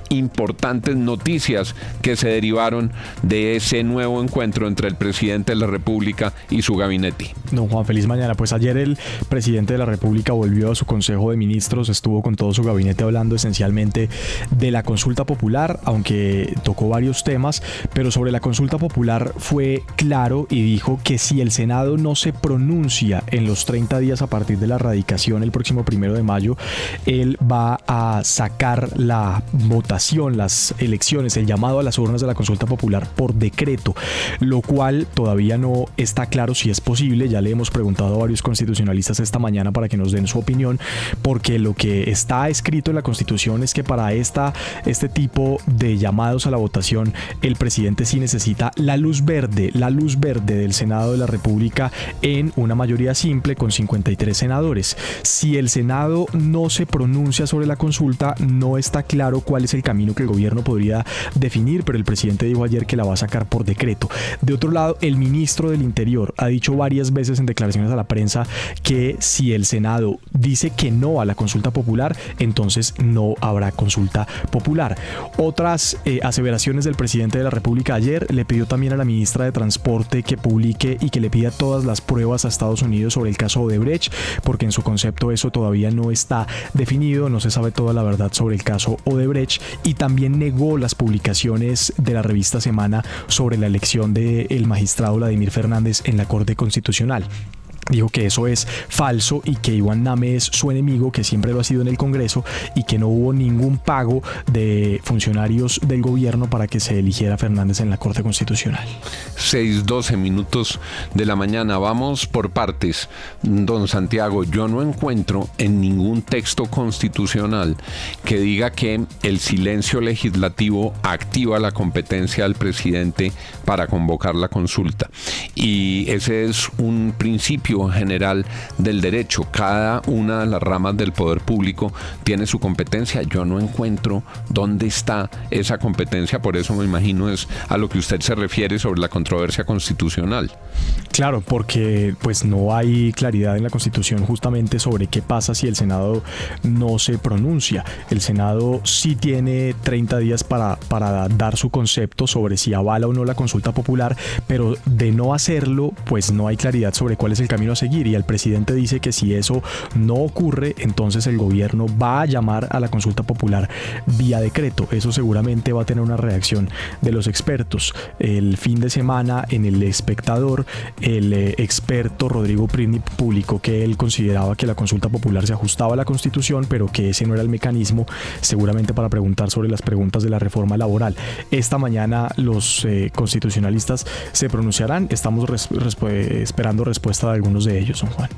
importantes noticias que se derivaron de ese nuevo encuentro entre el presidente de la República y su gabinete. Don Juan, feliz mañana. Pues ayer el presidente de la República volvió a su Consejo de Ministros, estuvo con todo su gabinete hablando esencialmente de la consulta popular, aunque tocó varios temas, pero sobre la consulta popular fue claro y dijo que si el Senado no se pronuncia en los 30 días a partir de la radicación el próximo 1 de mayo, él va a sacar la votación, las elecciones, el llamado a las urnas de la consulta popular por decreto, lo cual todavía no está claro si es posible. Ya le hemos preguntado a varios constitucionalistas esta mañana para que nos den su opinión, porque lo que está escrito en la Constitución es que para este tipo de llamados a la votación, el presidente sí necesita la luz verde del Senado de la República en una mayoría simple con 53 senadores. Si el Senado no se pronuncia sobre la consulta, no está claro cuál es el camino que el gobierno podría definir, pero el presidente dijo ayer que la va a sacar por decreto. De otro lado, el ministro del Interior ha dicho varias veces en declaraciones a la prensa que si el Senado dice que no a la consulta popular, entonces no habrá consulta popular. Otras aseveraciones del presidente de la República ayer: le pidió también a la ministra de Transporte que publique y que le pida todas las pruebas a Estados Unidos sobre el caso Odebrecht, porque en su concepto eso todavía no está definido, no se sabe toda la verdad sobre el caso Odebrecht, y también negó las publicaciones de la revista Semana sobre la elección del magistrado Vladimir Fernández en la Corte Constitucional. Dijo que eso es falso y que Iván Name es su enemigo, que siempre lo ha sido en el Congreso, y que no hubo ningún pago de funcionarios del gobierno para que se eligiera Fernández en la Corte Constitucional. 6:12 minutos de la mañana. Vamos por partes. Don Santiago, yo no encuentro en ningún texto constitucional que diga que el silencio legislativo activa la competencia del presidente para convocar la consulta. Y ese es un principio general del derecho. Cada una de las ramas del poder público tiene su competencia. Yo no encuentro dónde está esa competencia, por eso me imagino es a lo que usted se refiere sobre la controversia constitucional. Claro, porque pues no hay claridad en la Constitución justamente sobre qué pasa si el Senado no se pronuncia. El Senado sí tiene 30 días para dar su concepto sobre si avala o no la consulta popular, pero de no hacerlo, pues no hay claridad sobre cuál es el camino a seguir, y el presidente dice que si eso no ocurre, entonces el gobierno va a llamar a la consulta popular vía decreto. Eso seguramente va a tener una reacción de los expertos. El fin de semana en El Espectador, el experto Rodrigo Primi publicó que él consideraba que la consulta popular se ajustaba a la Constitución, pero que ese no era el mecanismo, seguramente para preguntar sobre las preguntas de la reforma laboral. Esta mañana los constitucionalistas se pronunciarán. Estamos esperando respuesta de algunos de ellos, don Juan.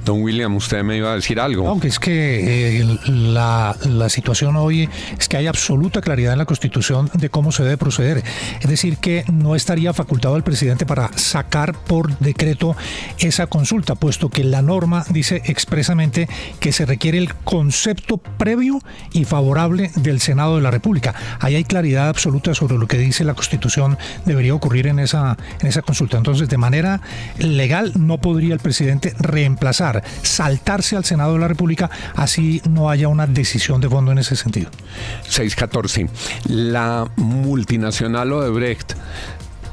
Don William, usted me iba a decir algo. Aunque es que la situación hoy es que hay absoluta claridad en la Constitución de cómo se debe proceder. Es decir, que no estaría facultado el presidente para sacar por decreto esa consulta, puesto que la norma dice expresamente que se requiere el concepto previo y favorable del Senado de la República. Ahí hay claridad absoluta sobre lo que dice la Constitución debería ocurrir en esa consulta. Entonces, de manera legal, no podría el presidente reemplazar, saltarse al Senado de la República, así no haya una decisión de fondo en ese sentido. 6:14. La multinacional Odebrecht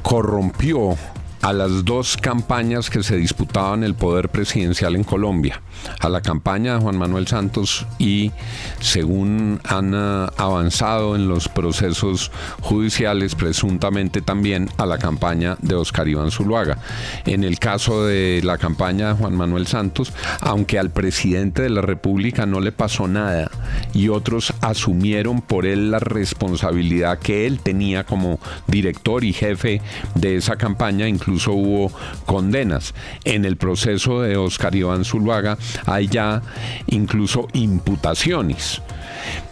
corrompió a las dos campañas que se disputaban el poder presidencial en Colombia, a la campaña de Juan Manuel Santos y, según han avanzado en los procesos judiciales, presuntamente también a la campaña de Óscar Iván Zuluaga. En el caso de la campaña de Juan Manuel Santos, aunque al presidente de la República no le pasó nada y otros asumieron por él la responsabilidad que él tenía como director y jefe de esa campaña, incluso hubo condenas. En el proceso de Óscar Iván Zuluaga hay ya incluso imputaciones.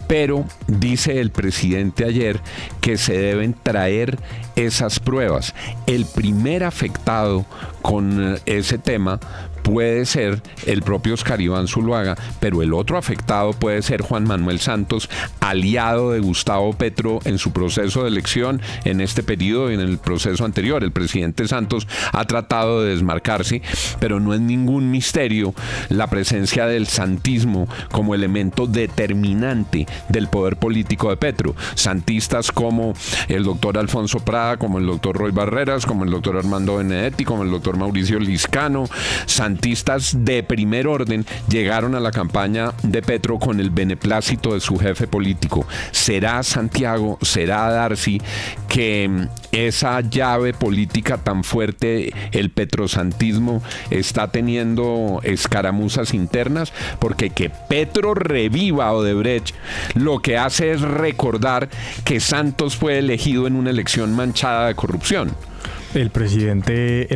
Pero dice el presidente ayer que se deben traer esas pruebas. El primer afectado con ese tema puede ser el propio Oscar Iván Zuluaga, pero el otro afectado puede ser Juan Manuel Santos, aliado de Gustavo Petro en su proceso de elección en este periodo y en el proceso anterior. El presidente Santos ha tratado de desmarcarse, pero no es ningún misterio la presencia del santismo como elemento determinante del poder político de Petro. Santistas como el doctor Alfonso Prada, como el doctor Roy Barreras, como el doctor Armando Benedetti, como el doctor Mauricio Liscano, santistas de primer orden, llegaron a la campaña de Petro con el beneplácito de su jefe político. ¿Será Santiago, será Darcy que esa llave política tan fuerte, el petrosantismo, está teniendo escaramuzas internas? Porque que Petro reviva a Odebrecht lo que hace es recordar que Santos fue elegido en una elección manchada de corrupción. El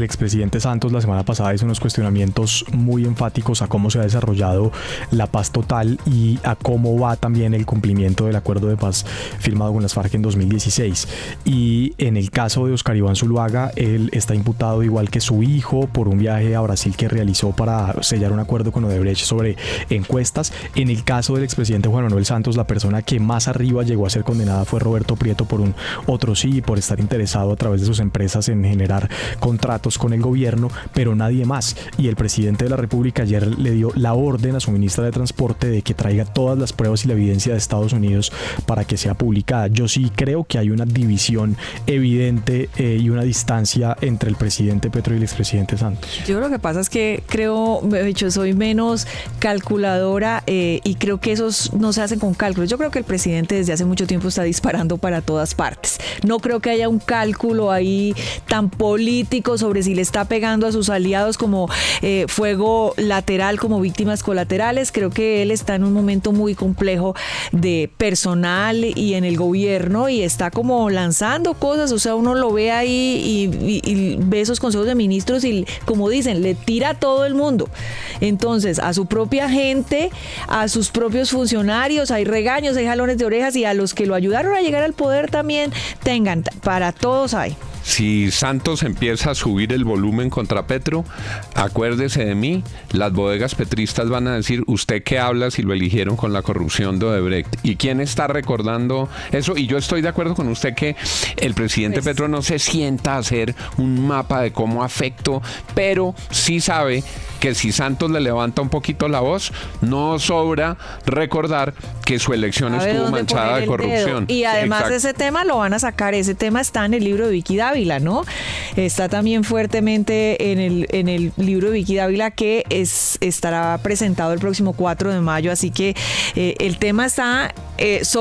expresidente Santos la semana pasada hizo unos cuestionamientos muy enfáticos a cómo se ha desarrollado la paz total y a cómo va también el cumplimiento del acuerdo de paz firmado con las FARC en 2016. Y en el caso de Oscar Iván Zuluaga, él está imputado igual que su hijo por un viaje a Brasil que realizó para sellar un acuerdo con Odebrecht sobre encuestas. En el caso del expresidente Juan Manuel Santos, la persona que más arriba llegó a ser condenada fue Roberto Prieto por un otro sí, por estar interesado a través de sus empresas en generar contratos con el gobierno, pero nadie más. Y el presidente de la República ayer le dio la orden a su ministra de Transporte de que traiga todas las pruebas y la evidencia de Estados Unidos para que sea publicada. Yo sí creo que hay una división evidente y una distancia entre el presidente Petro y el expresidente Santos. Yo lo que pasa es que yo soy menos calculadora y creo que esos no se hacen con cálculos. Yo creo que el presidente desde hace mucho tiempo está disparando para todas partes. No creo que haya un cálculo ahí tan político sobre si le está pegando a sus aliados como fuego lateral, como víctimas colaterales. Creo que él está en un momento muy complejo de personal y en el gobierno y está como lanzando cosas, o sea, uno lo ve ahí y ve esos consejos de ministros y, como dicen, le tira a todo el mundo. Entonces, a su propia gente, a sus propios funcionarios, hay regaños, hay jalones de orejas, y a los que lo ayudaron a llegar al poder también tengan, para todos hay. Si Santos empieza a subir el volumen contra Petro, acuérdese de mí, las bodegas petristas van a decir: ¿usted qué habla si lo eligieron con la corrupción de Odebrecht? ¿Y quién está recordando eso? Y yo estoy de acuerdo con usted que el presidente Petro no se sienta a hacer un mapa de cómo afectó, pero sí sabe que si Santos le levanta un poquito la voz, no sobra recordar que su elección estuvo manchada de corrupción. Y además ese tema lo van a sacar, ese tema está en el libro de Vicky Dávila, ¿no? Está también fuertemente en el libro de Vicky Dávila, que estará presentado el próximo 4 de mayo, así que el tema está sobre